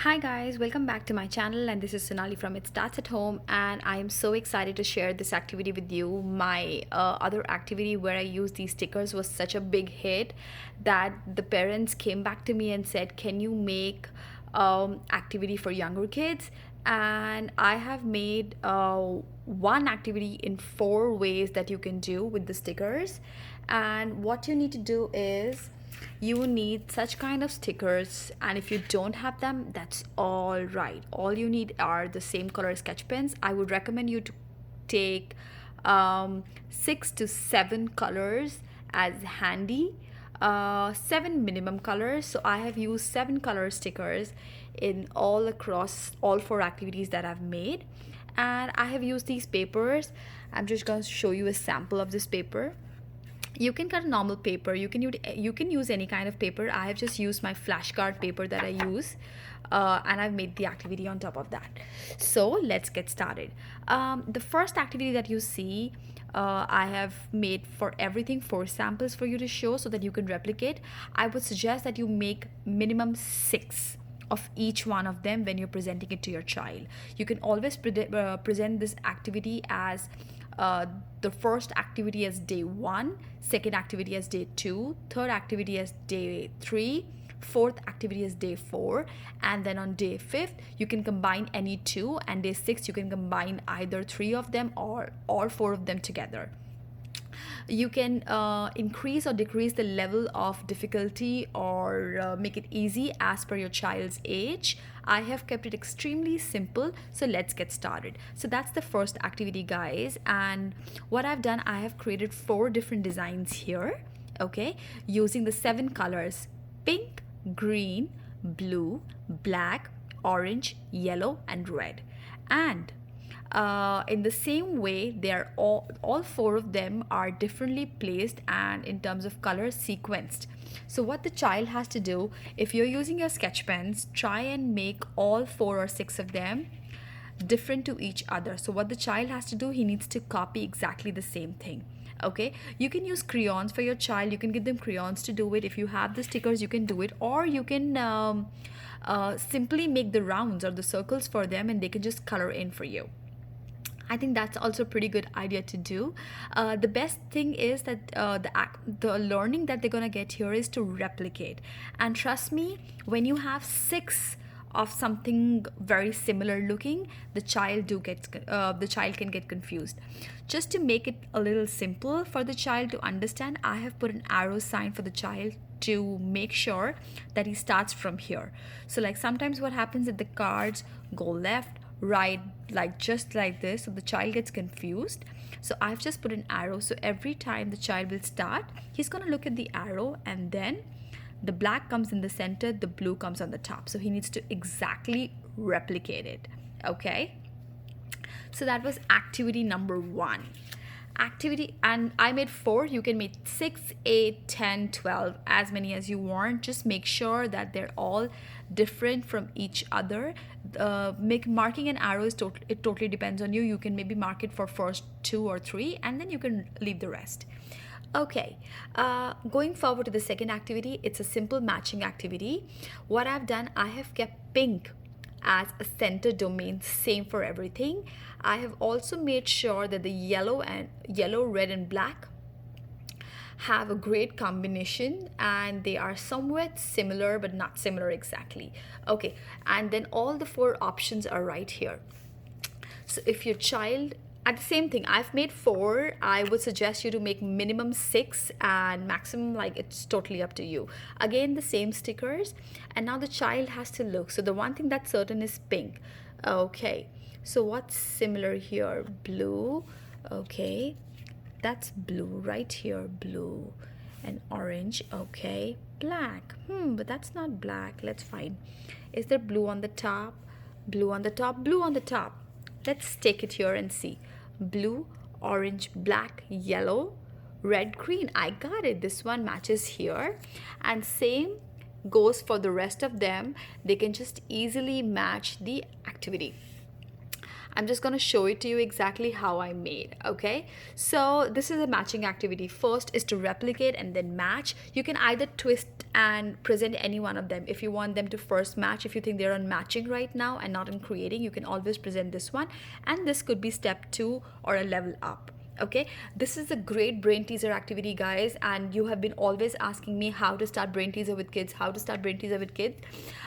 Hi guys, welcome back to my channel, and this is Sonali from It Starts at Home, and I am so excited to share this activity with you. My other activity where I used these stickers was such a big hit that the parents came back to me and said, can you make activity for younger kids? And I have made one activity in 4 ways that you can do with the stickers. And what you need to do is you need such kind of stickers, and if you don't have them, that's all right. All you need are the same color sketch pens. I would recommend you to take 6 to 7 colors as handy, 7 minimum colors. So I have used 7 color stickers in all across all 4 activities that I've made, and I have used these papers. I'm just going to show you a sample of this paper. You can cut a normal paper, you can use any kind of paper. I have just used my flashcard paper that I use, and I've made the activity on top of that. So let's get started. The first activity that you see, I have made for everything 4 samples for you to show so that you can replicate. I would suggest that you make minimum 6 of each one of them when you're presenting it to your child. You can always present this activity as the first activity as day 1, second activity as day 2, third activity as day 3, fourth activity as day 4, and then on day 5th you can combine any 2, and day 6 you can combine either 3 of them or all 4 of them together. You can increase or decrease the level of difficulty, or make it easy as per your child's age. I have kept it extremely simple, so let's get started. So that's the first activity, guys, and what I've done, I have created 4 different designs here, okay, using the 7 colors: pink, green, blue, black, orange, yellow, and red. And in the same way, they're all 4 of them are differently placed and in terms of color sequenced. So what the child has to do, if you're using your sketch pens, try and make all 4 or 6 of them different to each other. So what the child has to do, he needs to copy exactly the same thing. Okay, you can use crayons for your child. You can give them crayons to do it. If you have the stickers, you can do it, or you can simply make the rounds or the circles for them and they can just color in for you. I think that's also a pretty good idea to do. The best thing is that the learning that they're gonna get here is to replicate. And trust me, when you have 6 of something very similar looking, the child can get confused. Just to make it a little simple for the child to understand, I have put an arrow sign for the child to make sure that he starts from here. So like sometimes what happens is the cards go left, right, like just like this, so the child gets confused. So I've just put an arrow, so every time the child will start, he's going to look at the arrow, and then the black comes in the center, the blue comes on the top, so he needs to exactly replicate it. Okay, so that was activity number 1. Activity, and I made 4. You can make 6, 8, 10, 12, as many as you want. Just make sure that they're all different from each other. Marking an arrow is it totally depends on you. You can maybe mark it for first 2 or 3, and then you can leave the rest. Okay, going forward to the second activity, it's a simple matching activity. What I've done, I have kept pink as a center domain, same for everything. I have also made sure that the yellow, red, and black have a great combination, and they are somewhat similar but not similar exactly. Okay, and then all the 4 options are right here. So if your child, at the same thing, I've made 4. I would suggest you to make minimum 6, and maximum, like, it's totally up to you. Again, the same stickers, and now the child has to look. So the one thing that's certain is pink. Okay, so what's similar here? Blue. Okay, that's blue right here, blue, and orange. Okay, black. But that's not black. Let's find, is there blue on the top? Blue on the top, blue on the top. Let's take it here and see. Blue, orange, black, yellow, red, green. I got it. This one matches here. And same goes for the rest of them. They can just easily match the activity. I'm just going to show it to you exactly how I made. Okay, so this is a matching activity. First is to replicate and then match. You can either twist and present any one of them. If you want them to first match, if you think they're on matching right now and not on creating, you can always present this one, and this could be step 2 or a level up. Okay, this is a great brain teaser activity, guys, and you have been always asking me how to start brain teaser with kids, how to start brain teaser with kids.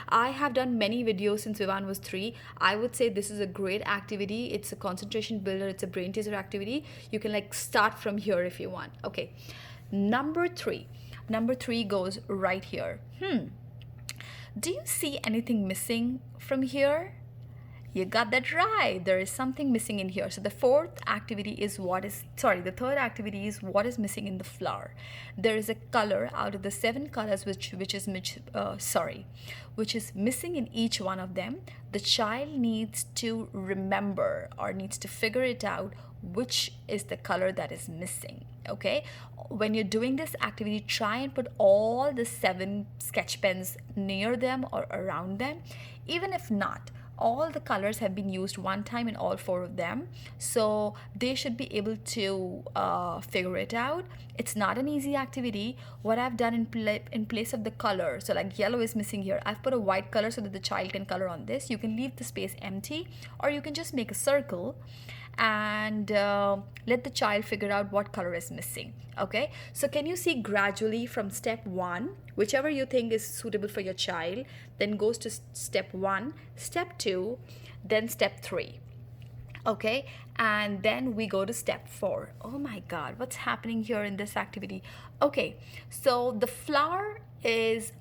I have done many videos since Vivaan was 3. I would say this is a great activity. It's a concentration builder, it's a brain teaser activity. You can like start from here if you want. Okay, number 3 goes right here. Do you see anything missing from here? You got that right. There is something missing in here. So the third activity is what is missing in the flower. There is a color out of the 7 colors which is missing in each one of them. The child needs to remember or needs to figure it out which is the color that is missing. Okay, when you're doing this activity, try and put all the 7 sketch pens near them or around them. Even if not, all the colors have been used one time in all 4 of them, so they should be able to figure it out. It's not an easy activity. What I've done in place of the color, so like yellow is missing here, I've put a white color so that the child can color on this. You can leave the space empty, or you can just make a circle and let the child figure out what color is missing. Okay, so can you see gradually from step 1, whichever you think is suitable for your child, then goes to step 1, step 2, then step 3. Okay, and then we go to step 4. Oh my god, what's happening here in this activity? Okay, so the flower is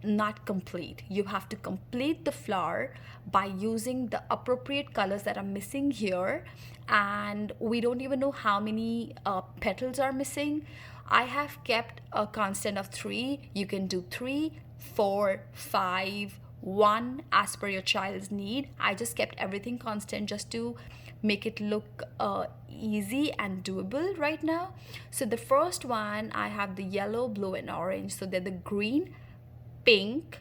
not complete. You have to complete the flower by using the appropriate colors that are missing here, and we don't even know how many petals are missing. I have kept a constant of 3. You can do 3, 4, 5, 1 as per your child's need. I just kept everything constant just to make it look easy and doable right now. So the first one, I have the yellow, blue and orange. So they're the green, pink,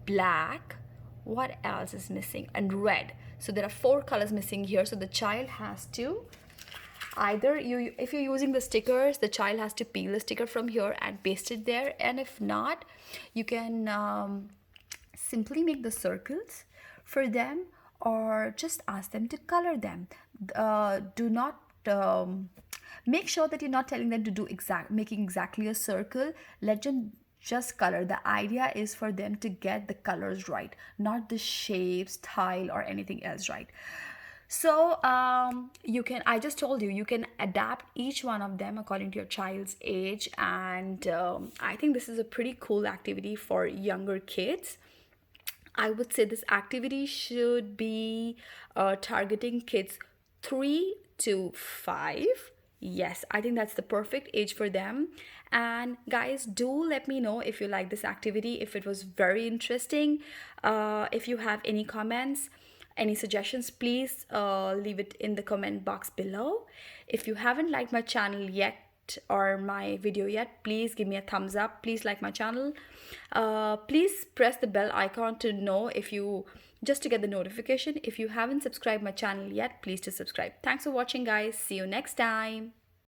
black, what else is missing, and red. So there are 4 colors missing here. So the child has to either, if you're using the stickers, the child has to peel the sticker from here and paste it there, and if not, you can simply make the circles for them or just ask them to color them. Do not make sure that you're not telling them to do making exactly a circle. Let them just color. The idea is for them to get the colors right, not the shape, style or anything else right. So I just told you, you can adapt each one of them according to your child's age, and I think this is a pretty cool activity for younger kids. I would say this activity should be targeting kids 3 to 5. Yes, I think that's the perfect age for them. And guys, do let me know if you like this activity, if it was very interesting. If you have any comments, any suggestions, please leave it in the comment box below. If you haven't liked my channel yet or my video yet, please give me a thumbs up. Please like my channel. Please press the bell icon to know just to get the notification. If you haven't subscribed my channel yet, please do subscribe. Thanks for watching, guys. See you next time.